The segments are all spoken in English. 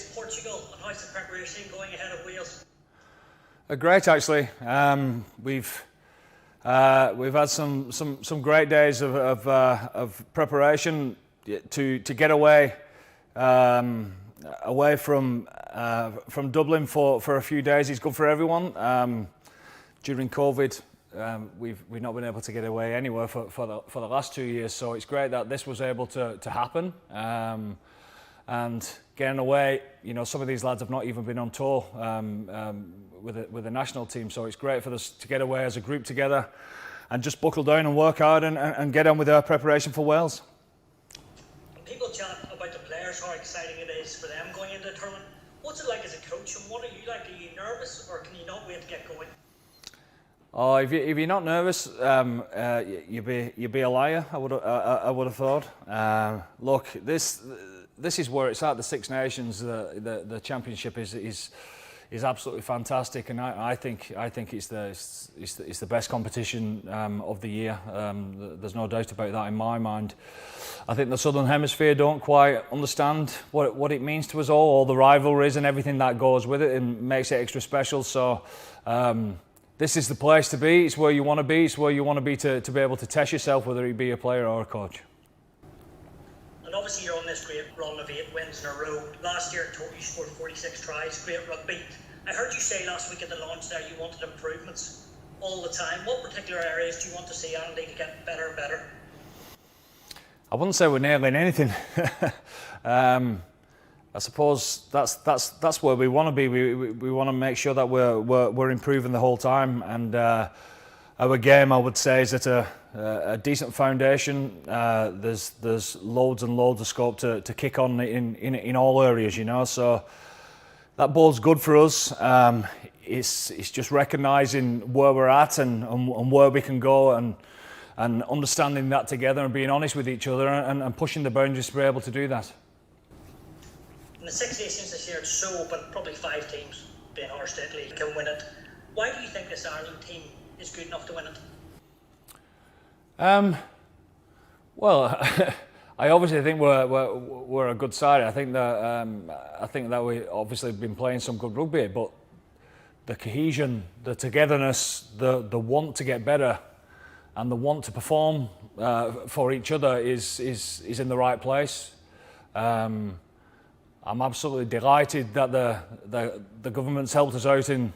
against Portugal, and how's the preparation going ahead of Wales? Great, actually. We've had some great days of preparation to get away from Dublin for a few days. It's good for everyone. During COVID, we've not been able to get away anywhere for the last 2 years, so it's great that this was able to happen. And getting away, you know, some of these lads have not even been on tour with the national team, so it's great for us to get away as a group together and just buckle down and work hard and get on with our preparation for Wales. People chat about the players, how exciting it is for them going into the tournament. What's it like as a coach, and what are you like? Are you nervous, or can you not wait to get going? Oh, if you're not nervous, you'd be a liar. I would have thought. Look, this is where it's at. The Six Nations, the championship is absolutely fantastic, and I think it's the best competition of the year. There's no doubt about that in my mind. I think the Southern Hemisphere don't quite understand what it means to us all the rivalries and everything that goes with it, and makes it extra special. So this is the place to be. It's where you want to be. It's where you want to be to be able to test yourself, whether you be a player or a coach. And obviously you're on this great run of 8 wins in a row. Last year in total you scored 46 tries, great rugby. I heard you say last week at the launch there you wanted improvements all the time. What particular areas do you want to see Andy to get better and better? I wouldn't say we're nailing anything. I suppose that's where we want to be. We want to make sure that we're improving the whole time, and our game, I would say, is at a decent foundation. There's loads and loads of scope to kick on in all areas, you know. So that ball's good for us. It's just recognising where we're at and where we can go, and understanding that together and being honest with each other and pushing the boundaries to be able to do that. In the Six Nations this year, it's so open, probably 5 teams, being our state league, can win it. Why do you think this Ireland team is good enough to win it? Well, I obviously think we're a good side. I think that we obviously have been playing some good rugby, but the cohesion, the togetherness, the want to get better, and the want to perform for each other is in the right place. I'm absolutely delighted that the government's helped us out in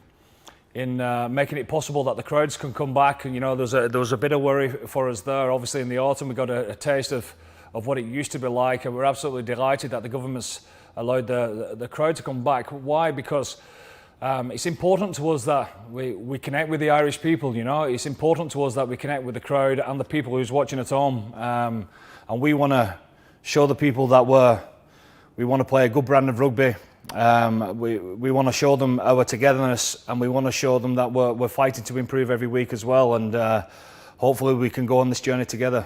making it possible that the crowds can come back. And you know, there was a bit of worry for us there. Obviously, in the autumn, we got a taste of what it used to be like, and we're absolutely delighted that the government's allowed the crowd to come back. Why? Because it's important to us that we connect with the Irish people. You know, it's important to us that we connect with the crowd and the people who's watching at home, and we want to show the people that we want to play a good brand of rugby. We want to show them our togetherness, and we want to show them that we're fighting to improve every week as well, and hopefully we can go on this journey together.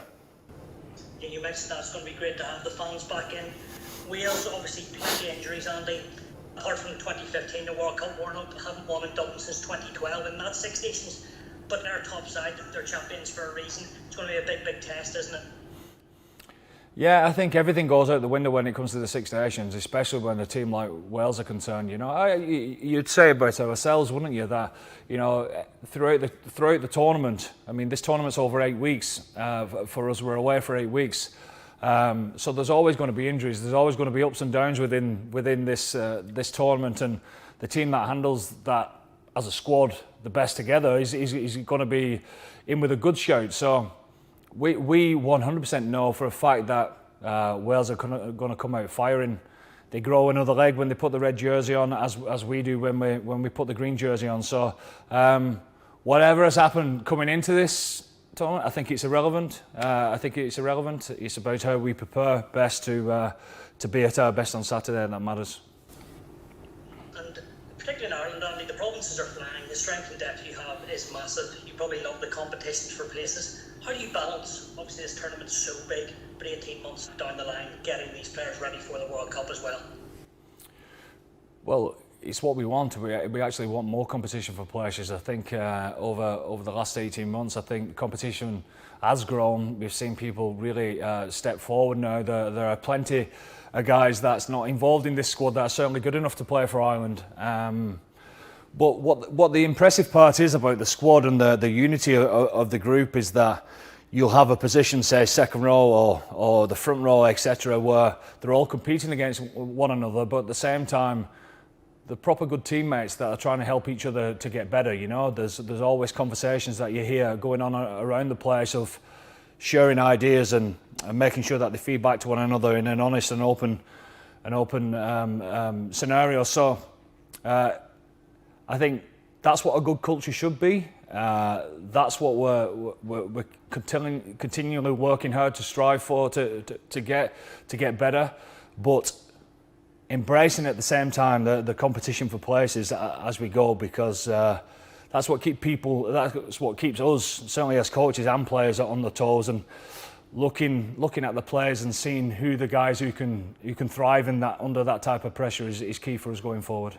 Yeah, you mentioned that it's going to be great to have the fans back in. Wales, obviously plenty of injuries, Andy. Apart from 2015, the World Cup, we haven't won in Dublin since 2012 in that Six Nations, but they're top side, they're champions for a reason. It's going to be a big test, isn't it? Yeah, I think everything goes out the window when it comes to the Six Nations, especially when a team like Wales are concerned. You know, you'd say about ourselves, wouldn't you, that, you know, throughout the tournament. I mean, this tournament's over 8 weeks. For us, we're away for 8 weeks. So there's always going to be injuries. There's always going to be ups and downs within this tournament, and the team that handles that as a squad the best together is going to be in with a good shout. So we 100% know for a fact that Wales are going to come out firing. They grow another leg when they put the red jersey on, as we do when we put the green jersey on. So whatever has happened coming into this tournament, I think it's irrelevant. It's about how we prepare best to be at our best on Saturday, and that matters. And particularly in Ireland, Andy, the provinces are flying. The strength and depth you have is massive. You probably love the competitions for places. How do you balance, obviously this tournament's so big, but 18 months down the line, getting these players ready for the World Cup as well? Well, it's what we want. We actually want more competition for players. I think over the last 18 months, I think competition has grown. We've seen people really step forward now. There are plenty are guys that's not involved in this squad that are certainly good enough to play for Ireland. But what the impressive part is about the squad and the unity of the group is that you'll have a position, say second row or the front row, etc., where they're all competing against one another, but at the same time, the proper good teammates that are trying to help each other to get better. You know, there's always conversations that you hear going on around the place of sharing ideas and making sure that they feed back to one another in an honest and open scenario. So I think that's what a good culture should be. That's what we're continually working hard to strive for to get better, but embracing at the same time the competition for places as we go, because that's what keeps us, certainly as coaches and players, on the toes, and looking at the players and seeing who the guys who can thrive in that under that type of pressure is key for us going forward.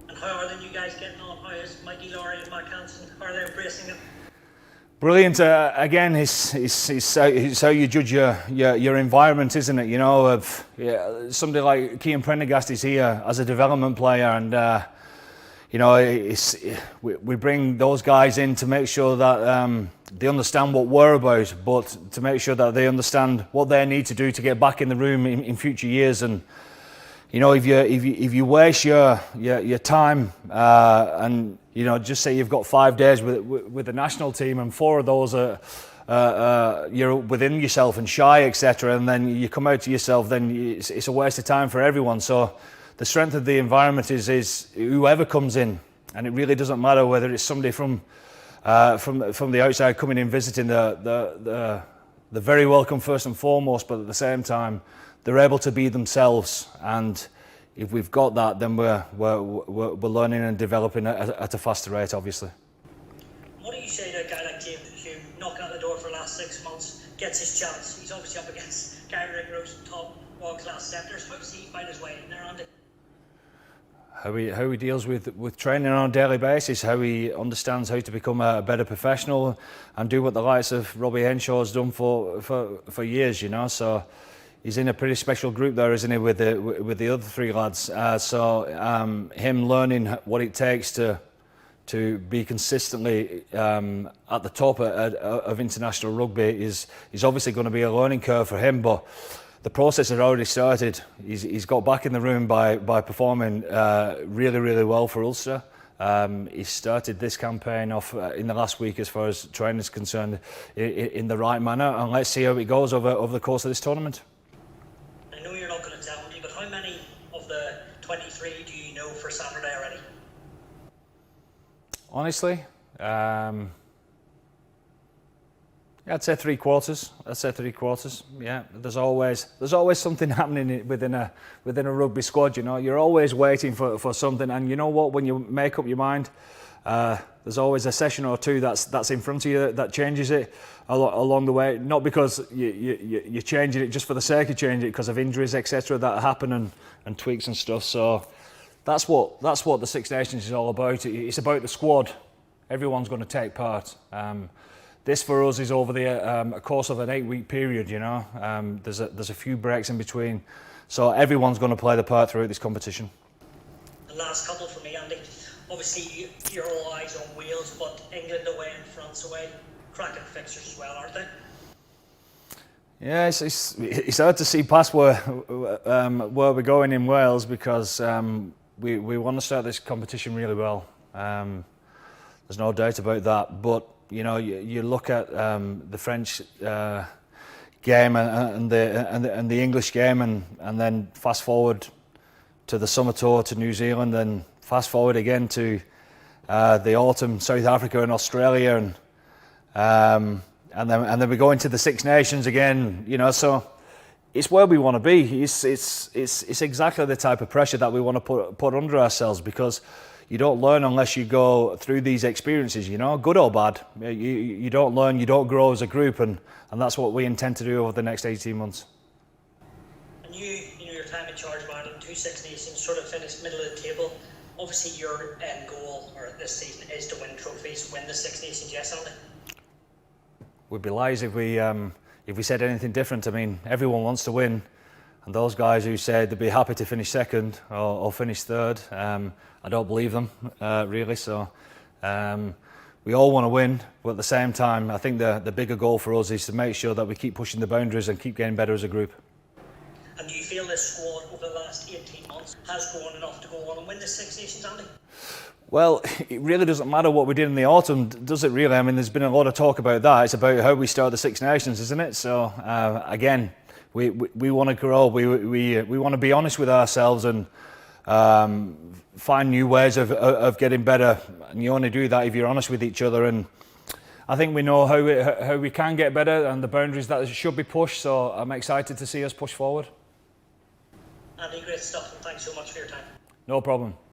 And how are the new guys getting on? How is Mikey Laurie and Matt Hansen? How are they embracing it? Brilliant. Again, it's how you judge your environment, isn't it? You know, somebody like Cian Prendergast is here as a development player, and you know, we bring those guys in to make sure that they understand what we're about, but to make sure that they understand what they need to do to get back in the room in future years. And you know, if you waste your time and you know, just say you've got 5 days with the national team, and 4 of those are you're within yourself and shy, etc., and then you come out to yourself, then it's a waste of time for everyone. So the strength of the environment is whoever comes in, and it really doesn't matter whether it's somebody from the outside coming in visiting. They're very welcome first and foremost, but at the same time, they're able to be themselves, and if we've got that, then we're learning and developing at a faster rate, obviously. What do you say to a guy like James Hume, knocking at the door for the last 6 months, gets his chance? He's obviously up against Gary Ringrose, top world-class centres. How does he find his way in there, Andy? How he deals with training on a daily basis, how he understands how to become a better professional and do what the likes of Robbie Henshaw has done for years, you know. So he's in a pretty special group there, isn't he, with the other 3 lads. Him learning what it takes to be consistently at the top of international rugby is obviously going to be a learning curve for him, but the process has already started. He's got back in the room by performing really, really well for Ulster. He started this campaign off in the last week, as far as training is concerned, in the right manner, and let's see how it goes over the course of this tournament. I know you're not going to tell me, but how many of the 23 do you know for Saturday already? Honestly, I'd say 3/4. Yeah, there's always something happening within a rugby squad. You know, you're always waiting for something, and you know what? When you make up your mind, there's always a session or 2 that's in front of you that changes it along the way. Not because you're changing it just for the sake of changing it, because of injuries, etc., that happen and tweaks and stuff. So that's what the Six Nations is all about. It's about the squad. Everyone's going to take part. This for us is over the course of an 8-week period. You know, there's a few breaks in between, so everyone's going to play the part throughout this competition. The last couple for me, Andy. Obviously, you're all eyes on Wales, but England away and France away, cracking fixtures as well, aren't they? Yeah, it's hard to see past where we're going in Wales, because we want to start this competition really well. There's no doubt about that, but you know, you look at the French game and the English game, and then fast forward to the summer tour to New Zealand, and fast forward again to the autumn South Africa and Australia, and then we go into the Six Nations again. You know, so it's where we want to be. It's exactly the type of pressure that we want to put under ourselves, because you don't learn unless you go through these experiences, you know, good or bad. You don't learn, you don't grow as a group, and that's what we intend to do over the next 18 months. And you know, your time in charge of Ireland, 2 Six Nations, sort of finished middle of the table. Obviously, your end goal this season is to win trophies, win the Six Nations, yes, Andy? We'd be lies if we said anything different. I mean, everyone wants to win, And those guys who said they'd be happy to finish second or finish third, I don't believe them, really. So we all want to win, but at the same time, I think the bigger goal for us is to make sure that we keep pushing the boundaries and keep getting better as a group. And do you feel this squad over the last 18 months has grown enough to go on and win the Six Nations, Andy? Well, it really doesn't matter what we did in the autumn, does it really? I mean, there's been a lot of talk about that. It's about how we start the Six Nations, isn't it? So, again, we want to grow. We want to be honest with ourselves and find new ways of getting better. And you only do that if you're honest with each other. And I think we know how we can get better and the boundaries that should be pushed. So I'm excited to see us push forward. Andy, great stuff, and thanks so much for your time. No problem.